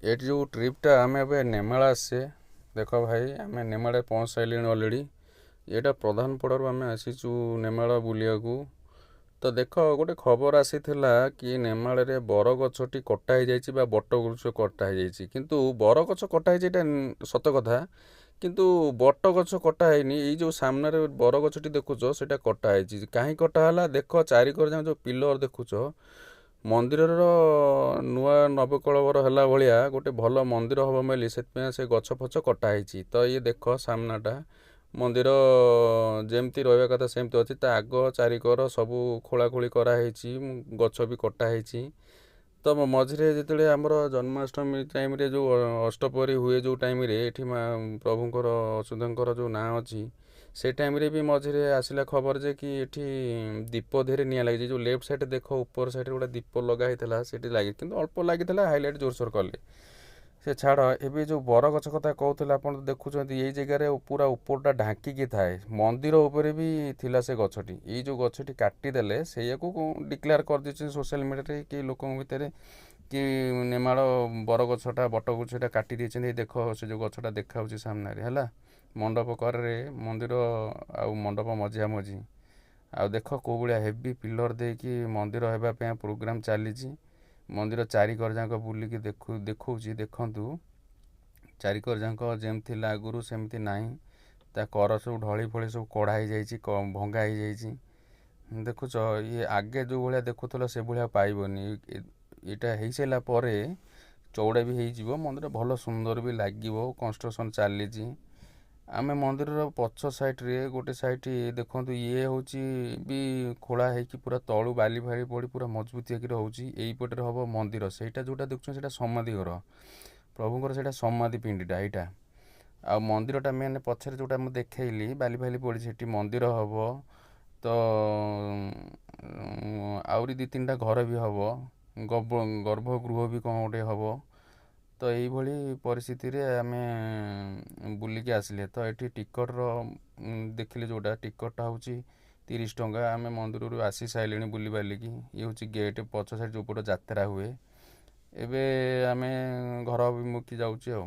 ଏଠି ଯେଉଁ ଟ୍ରିପ୍ଟା ଆମେ ଏବେ ନେମାଳ ଆସିଛେ। ଦେଖ ଭାଇ, ଆମେ ନେମାଳରେ ପହଞ୍ଚି ସାରିଲେଣି ଅଲରେଡ଼ି। ଏଇଟା ପ୍ରଧାନପଡ଼ାରୁ ଆମେ ଆସିଛୁ ନେମାଳ ବୁଲିବାକୁ। ତ ଦେଖ, ଗୋଟେ ଖବର ଆସିଥିଲା କି ନେମାଳରେ ବରଗଛଟି କଟା ହେଇଯାଇଛି ବା ବଟଗଛ କଟା ହେଇଯାଇଛି। କିନ୍ତୁ ବରଗଛ କଟା ହେଇଛି ଏଇଟା ସତ କଥା, କିନ୍ତୁ ବଟଗଛ କଟା ହେଇନି। ଏଇ ଯେଉଁ ସାମ୍ନାରେ ବରଗଛଟି ଦେଖୁଛ ସେଇଟା କଟା ହେଇଛି। କାହିଁ କଟା ହେଲା ଦେଖ, ଚାରିକର ଯାକ ଯେଉଁ ପିଲର ଦେଖୁଛ, ମନ୍ଦିରର ନୂଆ ନବକଳବର ହେଲା ଭଳିଆ ଗୋଟେ ଭଲ ମନ୍ଦିର ହେବ ବୋଲି ସେଥିପାଇଁ ସେ ଗଛ ଫଛ କଟା ହେଇଛି। ତ ଇଏ ଦେଖ, ସାମ୍ନାଟା ମନ୍ଦିର ଯେମିତି ରହିବା କଥା ସେମିତି ଅଛି। ତା ଆଗ ଚାରିକର ସବୁ ଖୋଳାଖୋଳି କରାହେଇଛି, ଗଛ ବି କଟା ହେଇଛି। ତ ମଝିରେ ଯେତେବେଳେ ଆମର ଜନ୍ମାଷ୍ଟମୀ ଟାଇମ୍ରେ ଯେଉଁ ଅଷ୍ଟପ୍ରହରୀ ହୁଏ, ଯେଉଁ ଟାଇମ୍ରେ ଏଠି ପ୍ରଭୁଙ୍କର ଅଚ୍ୟୁତଙ୍କର ଯେଉଁ ନାଁ ଅଛି, ସେ ଟାଇମ୍ରେ ବି ମଝିରେ ଆସିଲା ଖବର ଯେ କି ଏଠି ଦୀପ ଦେହରେ ନିଆଁ ଲାଗିଛି। ଯେଉଁ ଲେଫ୍ଟ ସାଇଡ଼୍ ଦେଖ, ଉପର ସାଇଡ଼୍ରେ ଗୋଟେ ଦୀପ ଲଗା ହେଇଥିଲା, ସେଠି ଲାଗି, କିନ୍ତୁ ଅଳ୍ପ ଲାଗିଥିଲା, ହାଇଲାଇଟ୍ ଜୋରସୋର କଲେ। ସେ ଛାଡ଼, ଏବେ ଯେଉଁ ବରଗଛ କଥା କହୁଥିଲେ, ଆପଣ ତ ଦେଖୁଛନ୍ତି ଏଇ ଜାଗାରେ ପୁରା ଉପରଟା ଢାଙ୍କିକି ଥାଏ। ମନ୍ଦିର ଉପରେ ବି ଥିଲା ସେ ଗଛଟି। ଏଇ ଯେଉଁ ଗଛଟି କାଟିଦେଲେ ସେଇଆକୁ ଡିକ୍ଲେୟାର କରିଦେଇଛନ୍ତି ସୋସିଆଲ ମିଡ଼ିଆରେ କି ଲୋକଙ୍କ ଭିତରେ କି ନେମାଳ ବରଗଛଟା ବଟଗଛଟା କାଟି ଦେଇଛନ୍ତି। ଏଇ ଦେଖ, ସେ ଯେଉଁ ଗଛଟା ଦେଖାହେଉଛି ସାମ୍ନାରେ ହେଲା, ମଣ୍ଡପ କରରେ ମନ୍ଦିର ଆଉ ମଣ୍ଡପ ମଝିଆମଝି। ଆଉ ଦେଖ କେଉଁ ଭଳିଆ ହେଭି ପିଲର ଦେଇକି ମନ୍ଦିର ହେବା ପାଇଁ ପ୍ରୋଗ୍ରାମ ଚାଲିଛି। ମନ୍ଦିର ଚାରିକର ଯାକ ବୁଲିକି ଦେଖଉଛି, ଦେଖନ୍ତୁ ଚାରିକର ଯାକ ଯେମିତି ଥିଲା ଆଗରୁ ସେମିତି ନାହିଁ। ତା କର ସବୁ ଢଳି ଫଳି ସବୁ କଢ଼ା ହେଇଯାଇଛି, ଭଙ୍ଗା ହେଇଯାଇଛି। ଦେଖୁଛ, ଇଏ ଆଗେ ଯେଉଁ ଭଳିଆ ଦେଖୁଥିଲ ସେଭଳିଆ ପାଇବନି। ଏଇଟା ହେଇସାରିଲା ପରେ ଚଉଡ଼ା ବି ହେଇଯିବ, ମନ୍ଦିର ଭଲ ସୁନ୍ଦର ବି ଲାଗିବ। କନଷ୍ଟ୍ରକ୍ସନ୍ ଚାଲିଛି। ଆମେ ମନ୍ଦିରର ପଛ ସାଇଡ଼୍ରେ ଗୋଟେ ସାଇଡ଼୍ ଦେଖନ୍ତୁ, ଇଏ ହେଉଛି ବି ଖୋଳା ହେଇକି ପୁରା ତଳୁ ବାଲି ଫାଲି ପଡ଼ି ପୁରା ମଜବୁତ ହେଇକି ରହୁଛି। ଏଇପଟରେ ହେବ ମନ୍ଦିର। ସେଇଟା ଯେଉଁଟା ଦେଖୁଛନ୍ତି ସେଇଟା ସମାଧି ଘର ପ୍ରଭୁଙ୍କର, ସେଇଟା ସମାଧି ପିଣ୍ଡିଟା ଏଇଟା। ଆଉ ମନ୍ଦିରଟା ମେନ୍ ପଛରେ ଯେଉଁଟା ମୁଁ ଦେଖେଇଲି ବାଲି ଫାଲି ପଡ଼ିଛି, ସେଠି ମନ୍ଦିର ହେବ। ତ ଆହୁରି 2-3ଟା ଘର ବି ହେବ, ଗର୍ଭଗୃହ ବି କ'ଣ ଗୋଟେ ହେବ। ତ ଏଇଭଳି ପରିସ୍ଥିତିରେ ଆମେ ବୁଲିକି ଆସିଲେ। ତ ଏଠି ଟିକଟର ଦେଖିଲେ, ଯେଉଁଟା ଟିକଟଟା ହେଉଛି 30 ଟଙ୍କା। ଆମେ ମନ୍ଦିରରୁ ଆସି ସାରିଲେଣି ବୁଲିବାଲିକି। ଇଏ ହେଉଛି ଗେଟ୍ ପଛ ସାଇଡ଼୍, ଯେଉଁପଟ ଯାତ୍ରା ହୁଏ। ଏବେ ଆମେ ଘର ଅଭିମୁଖୀ ଯାଉଛି ଆଉ।